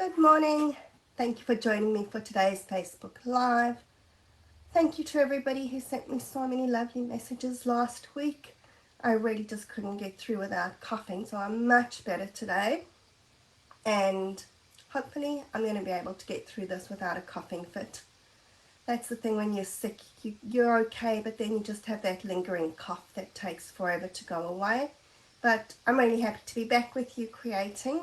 Good morning. Thank you for joining me for today's Facebook Live. Thank you to everybody who sent me so many lovely messages last week. I really just couldn't get through without coughing, so I'm much better today. And hopefully I'm going to be able to get through this without a coughing fit. That's the thing when you're sick, you're okay, but then you just have that lingering cough that takes forever to go away. But I'm really happy to be back with you creating.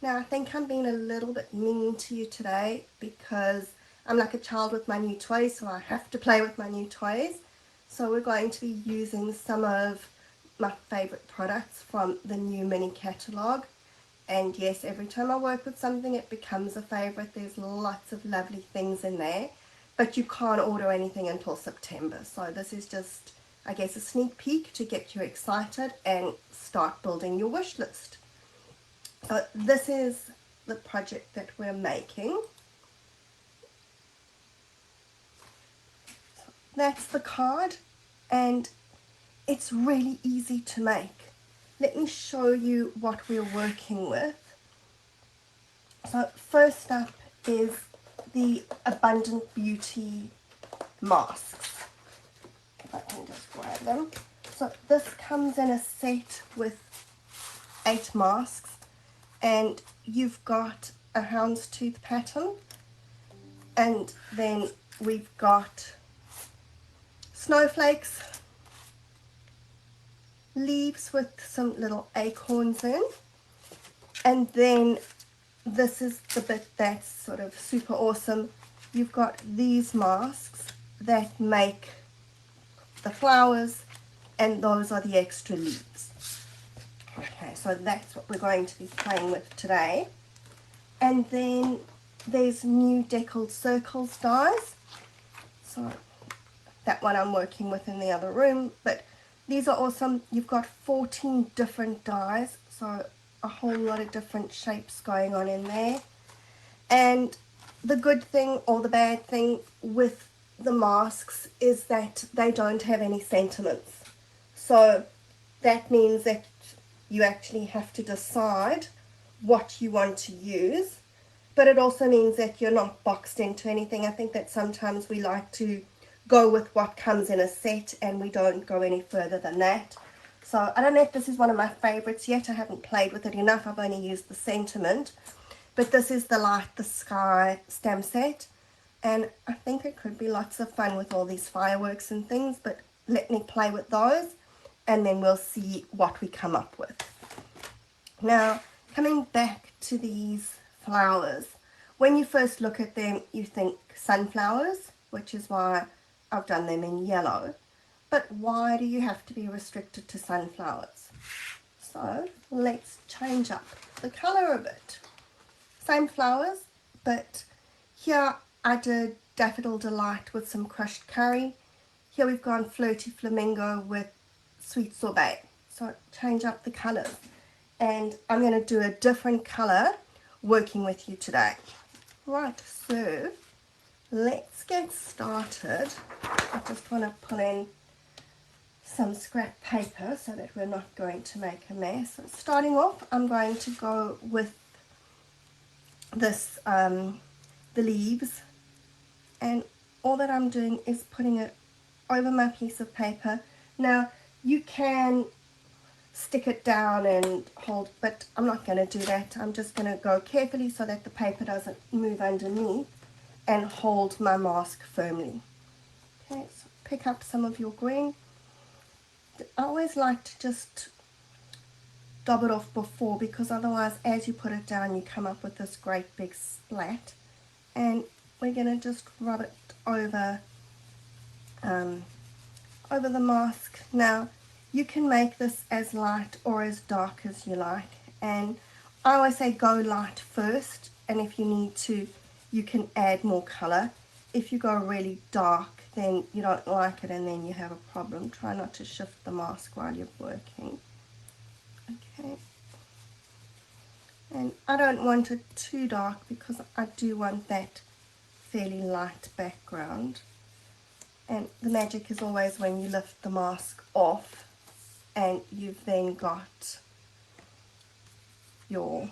Now, I think I'm being a little bit mean to you today because I'm like a child with my new toys, so I have to play with my new toys. So we're going to be using some of my favourite products from the new mini catalogue. And yes, every time I work with something, it becomes a favourite. There's lots of lovely things in there, but you can't order anything until September. So this is just, I guess, a sneak peek to get you excited and start building your wish list. So this is the project that we're making. So that's the card, and it's really easy to make. Let me show you what we're working with. So first up is the Abundant Beauty masks. If I can just grab them. So this comes in a set with 8 masks. And you've got a houndstooth pattern, and then we've got snowflakes, leaves with some little acorns in, and then this is the bit that's sort of super awesome. You've got these masks that make the flowers, and those are the extra leaves. Okay, so that's what we're going to be playing with today. And then there's new deckled circles dies. So that one I'm working with in the other room. But these are awesome. You've got 14 different dies. So a whole lot of different shapes going on in there. And the good thing or the bad thing with the masks is that they don't have any sentiments. So that means that you actually have to decide what you want to use, but it also means that you're not boxed into anything. I think that sometimes we like to go with what comes in a set and we don't go any further than that. So I don't know if this is one of my favorites yet. I haven't played with it enough. I've only used the sentiment, but this is the Light the Sky stamp set, and I think it could be lots of fun with all these fireworks and things, but let me play with those and then we'll see what we come up with. Now, coming back to these flowers, when you first look at them, you think sunflowers, which is why I've done them in yellow. But why do you have to be restricted to sunflowers? So let's change up the colour a bit. Same flowers, but here I did Daffodil Delight with some crushed curry. Here we've gone Flirty Flamingo with Sweet Sorbet. So change up the colours. And I'm going to do a different colour working with you today. Right, so let's get started. I just want to pull in some scrap paper so that we're not going to make a mess. So starting off, I'm going to go with this, the leaves, and all that I'm doing is putting it over my piece of paper. Now, you can stick it down and hold, but I'm not going to do that. I'm just going to go carefully so that the paper doesn't move underneath and hold my mask firmly. Okay, so pick up some of your green. I always like to just dab it off before, because otherwise as you put it down you come up with this great big splat, and we're going to just rub it over over the mask. Now, you can make this as light or as dark as you like, and I always say go light first, and if you need to you can add more colour. If you go really dark then you don't like it and then you have a problem. Try not to shift the mask while you're working. Okay, and I don't want it too dark because I do want that fairly light background. And the magic is always when you lift the mask off and you've then got your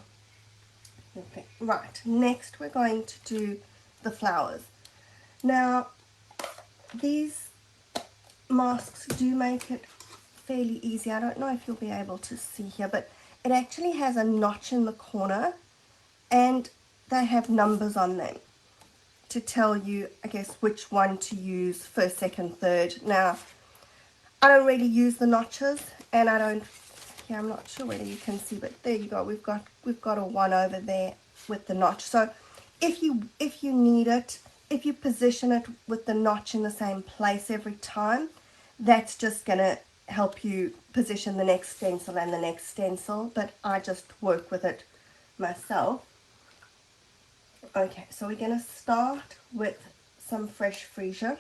Okay, right, next we're going to do the flowers. Now, these masks do make it fairly easy. I don't know if you'll be able to see here, but it actually has a notch in the corner and they have numbers on them to tell you, I guess, which one to use, first, second, third. Now, I don't really use the notches, and I don't, yeah, I'm not sure whether you can see, but there you go. We've got a 1 over there with the notch. So if you need it, if you position it with the notch in the same place every time, that's just gonna help you position the next stencil and the next stencil, but I just work with it myself. Okay, so we're gonna start with some fresh freesia,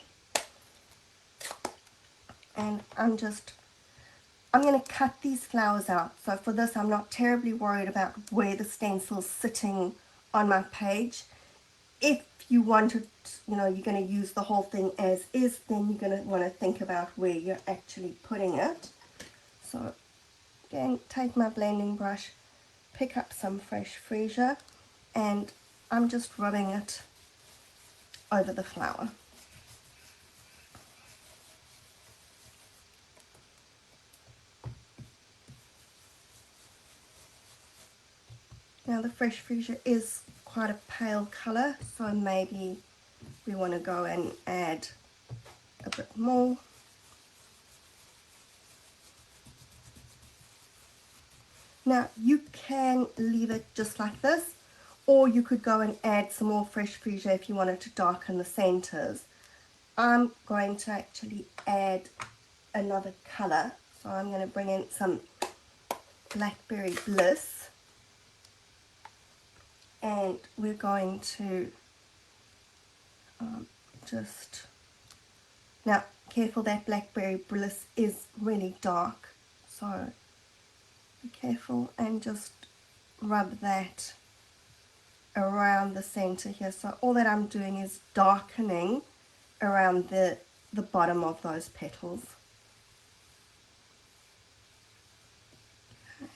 and I'm going to cut these flowers out. So for this, I'm not terribly worried about where the stencil's sitting on my page. If you wanted, you're going to use the whole thing as is, then you're going to want to think about where you're actually putting it. So again, take my blending brush, pick up some fresh freesia, and I'm just rubbing it over the flower. Now the fresh freesia is quite a pale colour, so maybe we want to go and add a bit more. Now you can leave it just like this, or you could go and add some more fresh freesia if you wanted to darken the centers. I'm going to actually add another color, so I'm going to bring in some Blackberry Bliss, and we're going to just, now careful, that Blackberry Bliss is really dark, so be careful and just rub that around the center here. So all that I'm doing is darkening around the bottom of those petals. Okay.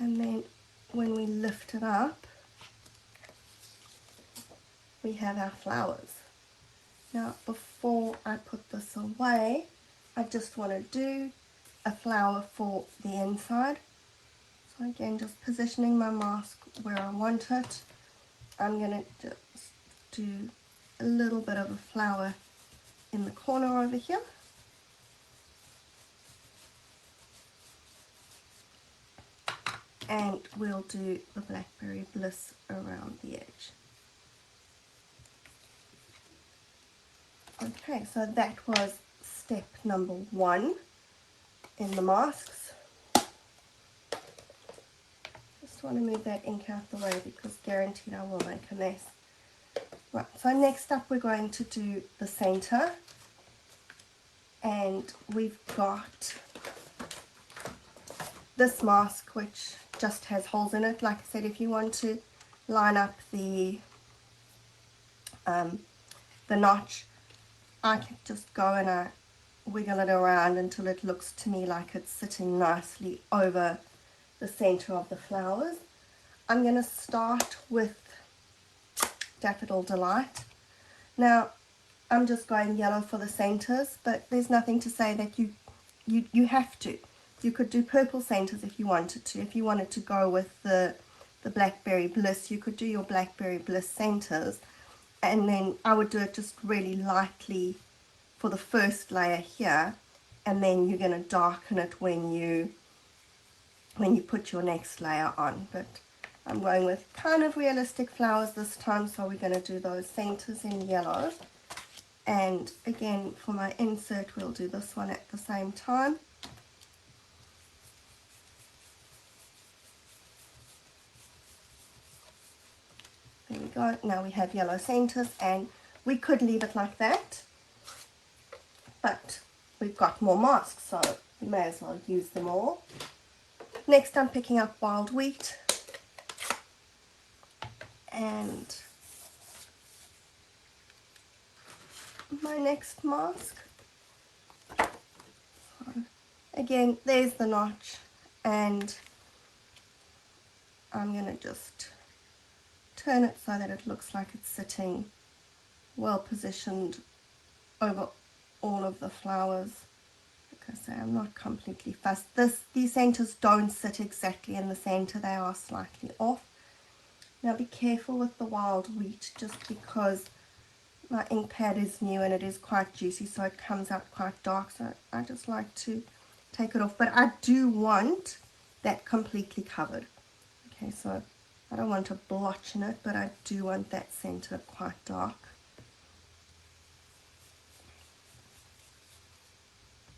And then when we lift it up, we have our flowers. Now before I put this away, I just want to do a flower for the inside. So again, just positioning my mask where I want it. I'm going to just do a little bit of a flower in the corner over here. And we'll do the Blackberry Bliss around the edge. Okay, so that was step number 1 in the masks. Just want to move that ink out the way because guaranteed I will make a mess. Right, so next up we're going to do the center, and we've got this mask which just has holes in it. Like I said, if you want to line up the notch, I can just go and I wiggle it around until it looks to me like it's sitting nicely over the center of the flowers. I'm going to start with Daffodil Delight. Now I'm just going yellow for the centers, but there's nothing to say that you have to. You could do purple centers if you wanted to. If you wanted to go with the Blackberry Bliss, you could do your Blackberry Bliss centers, and then I would do it just really lightly for the first layer here, and then you're going to darken it when you put your next layer on. But I'm going with kind of realistic flowers this time, so we're going to do those centers in yellow. And again, for my insert, we'll do this one at the same time. There we go. Now we have yellow centers, and we could leave it like that, but we've got more masks, so we may as well use them all. Next, I'm picking up Wild Wheat, and my next mask. So again, there's the notch, and I'm going to just turn it so that it looks like it's sitting well positioned over all of the flowers. Like I say, I'm not completely fussed. These centers don't sit exactly in the center, they are slightly off. Now be careful with the wild wheat, just because my ink pad is new and it is quite juicy, so it comes out quite dark, so I just like to take it off. But I do want that completely covered. Okay, so I don't want a blotch in it, but I do want that center quite dark.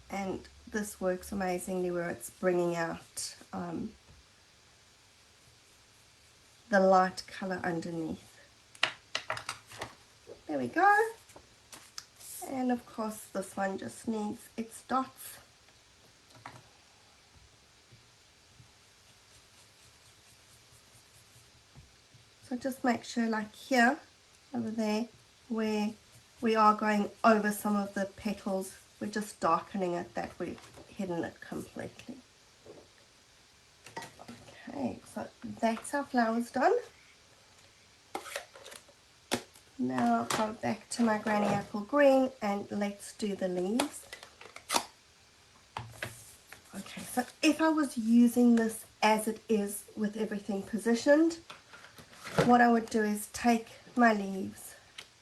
And this works amazingly where it's bringing out the light color underneath. There we go. And of course this one just needs its dots. So just make sure, like here, over there, where we are going over some of the petals, we're just darkening it, that we've hidden it completely. Okay, so that's our flowers done. Now I'll go back to my Granny Apple Green and let's do the leaves. Okay, so if I was using this as it is with everything positioned, what I would do is take my leaves,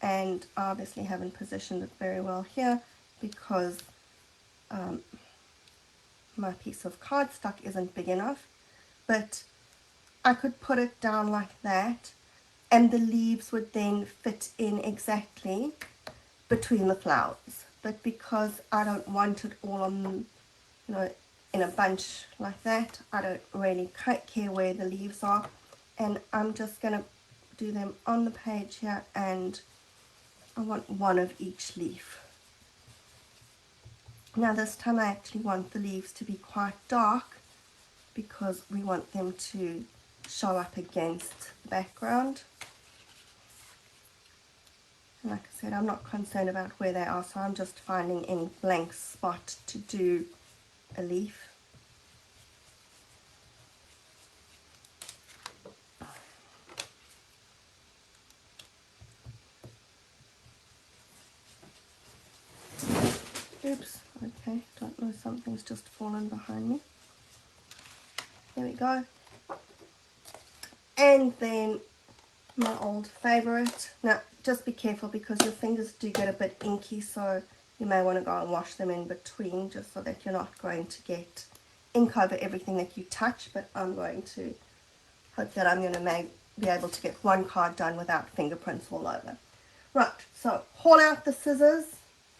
and I obviously haven't positioned it very well here because my piece of cardstock isn't big enough, but I could put it down like that and the leaves would then fit in exactly between the flowers. But because I don't want it all on, in a bunch like that, I don't really care where the leaves are, and I'm just going to do them on the page here, and I want one of each leaf. Now this time I actually want the leaves to be quite dark because we want them to show up against the background. And like I said, I'm not concerned about where they are, so I'm just finding any blank spot to do a leaf. Oops, okay, don't know, something's just fallen behind me. There we go. And then my old favorite. Now just be careful because your fingers do get a bit inky, so you may want to go and wash them in between, just so that you're not going to get ink over everything that you touch. But I'm going to hope that I'm going to be able to get one card done without fingerprints all over. Right, so haul out the scissors.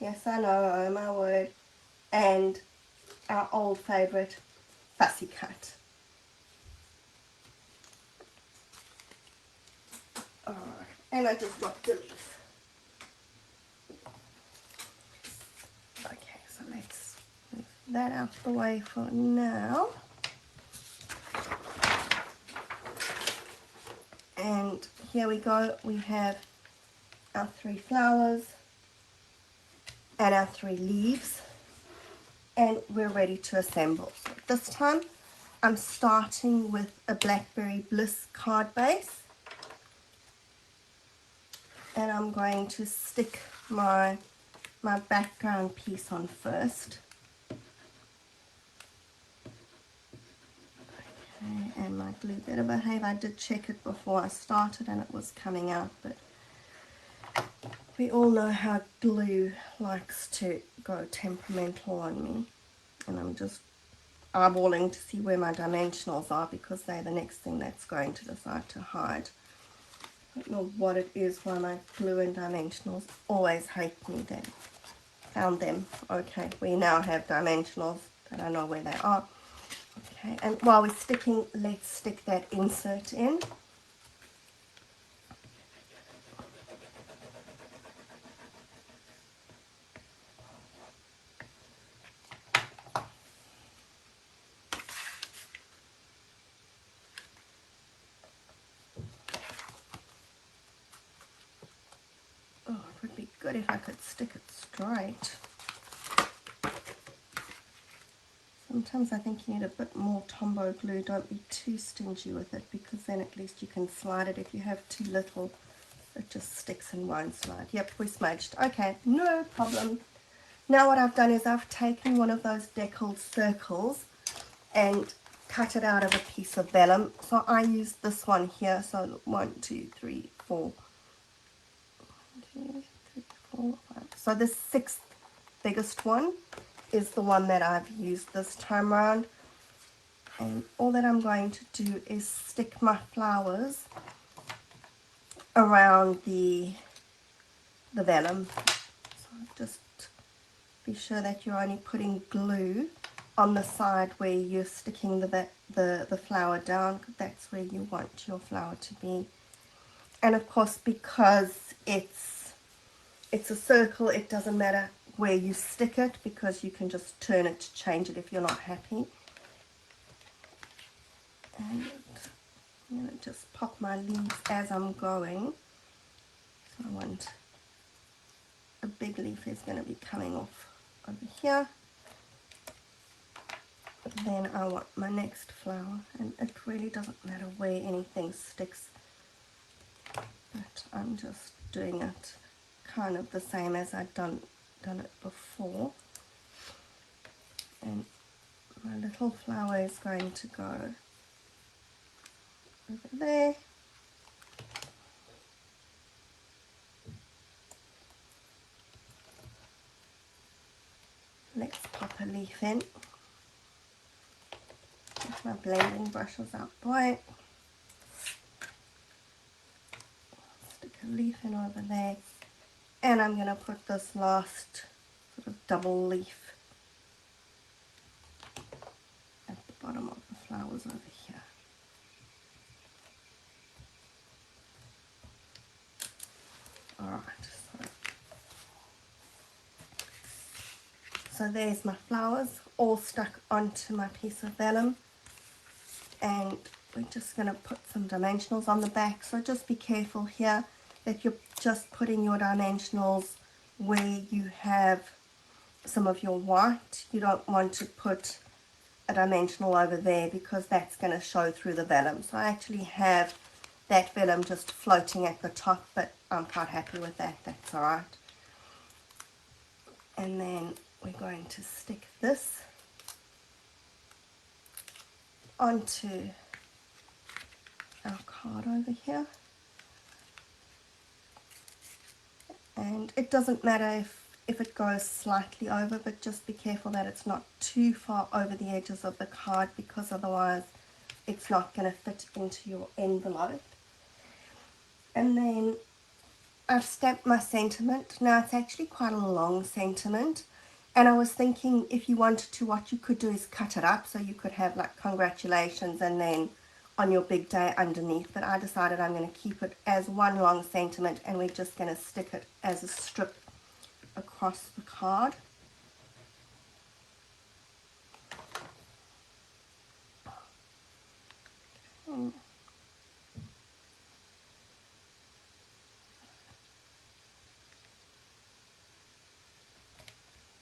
Yes, I know, my word. And our old favorite, fussy cut. Alright, and I just dropped the leaf. Okay, so let's move that out the way for now. And here we go, we have our 3 flowers and our 3 leaves, and we're ready to assemble. So this time I'm starting with a Blackberry Bliss card base, and I'm going to stick my background piece on first. Okay, and my glue better behave. I did check it before I started and it was coming out, but we all know how glue likes to go temperamental on me, and I'm just eyeballing to see where my dimensionals are because they're the next thing that's going to decide to hide. I don't know what it is, why my glue and dimensionals always hate me. Then found them. Okay, we now have dimensionals that I know where they are. Okay, and while we're sticking, let's stick that insert in. Oh, it would be good if I could stick it straight. So Sometimes I think you need a bit more Tombow glue. Don't be too stingy with it, because then at least you can slide it. If you have too little, it just sticks and won't slide. Yep, we smudged. Okay, no problem. Now what I've done is I've taken one of those deckled circles and cut it out of a piece of vellum. So I used this one here. So 1, 2, 3, 4. 1, 2, 3, 4, 5. So the 6th biggest one is the one that I've used this time around. And all that I'm going to do is stick my flowers around the vellum. So just be sure that you're only putting glue on the side where you're sticking the flower down, because that's where you want your flower to be. And of course, because it's a circle, it doesn't matter where you stick it, because you can just turn it to change it if you're not happy. And I'm going to just pop my leaves as I'm going. So I want a big leaf is going to be coming off over here. Then I want my next flower, and it really doesn't matter where anything sticks, but I'm just doing it kind of the same as I'd done it before. And my little flower is going to go over there. Let's pop a leaf in. Get my blending brushes out bright. Stick a leaf in over there. And I'm going to put this last sort of double leaf at the bottom of the flowers over here. Alright, so there's my flowers all stuck onto my piece of vellum, and we're just going to put some dimensionals on the back. So just be careful here that you're just putting your dimensionals where you have some of your white. You don't want to put a dimensional over there, because that's going to show through the vellum. So I actually have that vellum just floating at the top, but I'm quite happy with that. That's alright. And then we're going to stick this onto our card over here. And it doesn't matter if it goes slightly over, but just be careful that it's not too far over the edges of the card, because otherwise it's not going to fit into your envelope. And then I've stamped my sentiment. Now it's actually quite a long sentiment, and I was thinking if you wanted to, what you could do is cut it up, so you could have like congratulations and then on your big day underneath. But I decided I'm going to keep it as one long sentiment, and we're just going to stick it as a strip across the card.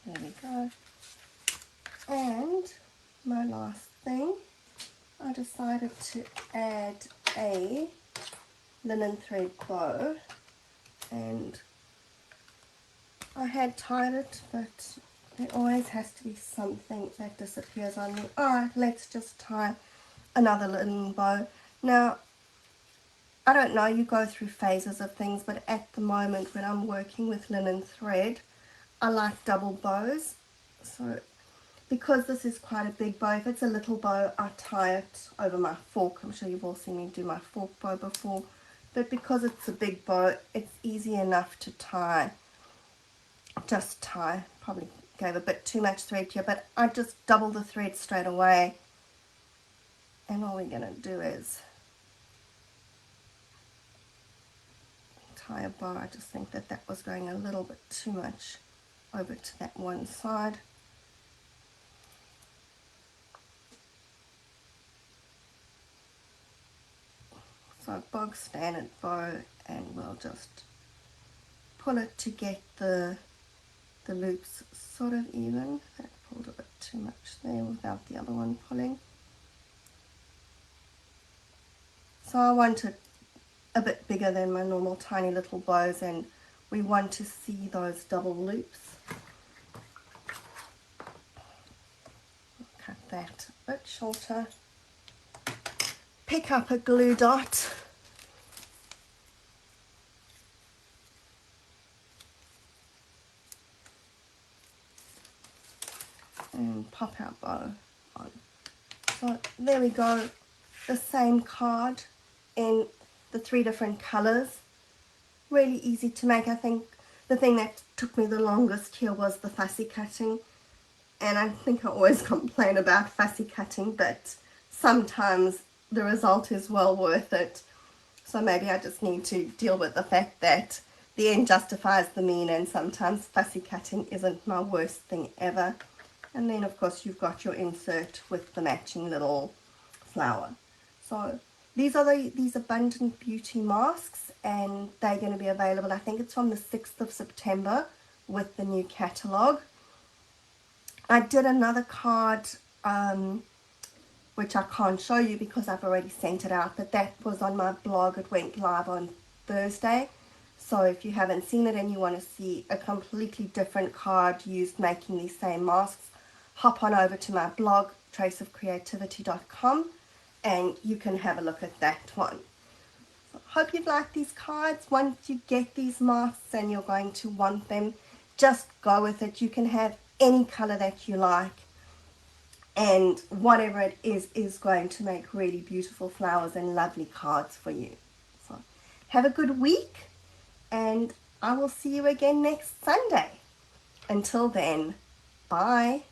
There we go. And my last thing, I decided to add a linen thread bow, and I had tied it, but there always has to be something that disappears on me. Alright, let's just tie another linen bow. Now, I don't know, you go through phases of things, but at the moment when I'm working with linen thread, I like double bows. So because this is quite a big bow, if it's a little bow, I tie it over my fork. I'm sure you've all seen me do my fork bow before. But because it's a big bow, it's easy enough to tie. Just tie. Probably gave a bit too much thread here, but I just double the thread straight away. And all we're going to do is tie a bow. I just think that that was going a little bit too much over to that one side. So bog standard bow, and we'll just pull it to get the loops sort of even. That pulled a bit too much there without the other one pulling. So I want it a bit bigger than my normal tiny little bows, and we want to see those double loops. Cut that a bit shorter. Pick up a glue dot and pop our bow on. So there we go, the same card in the 3 different colors. Really easy to make. I think the thing that took me the longest here was the fussy cutting, and I think I always complain about fussy cutting, but sometimes the result is well worth it. So maybe I just need to deal with the fact that the end justifies the mean, and sometimes fussy cutting isn't my worst thing ever. And then of course you've got your insert with the matching little flower. So these are these Abundant Beauty masks, and they're going to be available, I think it's from the 6th of September with the new catalogue. I did another card which I can't show you because I've already sent it out, but that was on my blog. It went live on Thursday. So if you haven't seen it and you want to see a completely different card used making these same masks, hop on over to my blog, traceofcreativity.com, and you can have a look at that one. So hope you've liked these cards. Once you get these masks and you're going to want them, just go with it. You can have any color that you like, and whatever it is going to make really beautiful flowers and lovely cards for you. So have a good week, and I will see you again next Sunday. Until then, bye.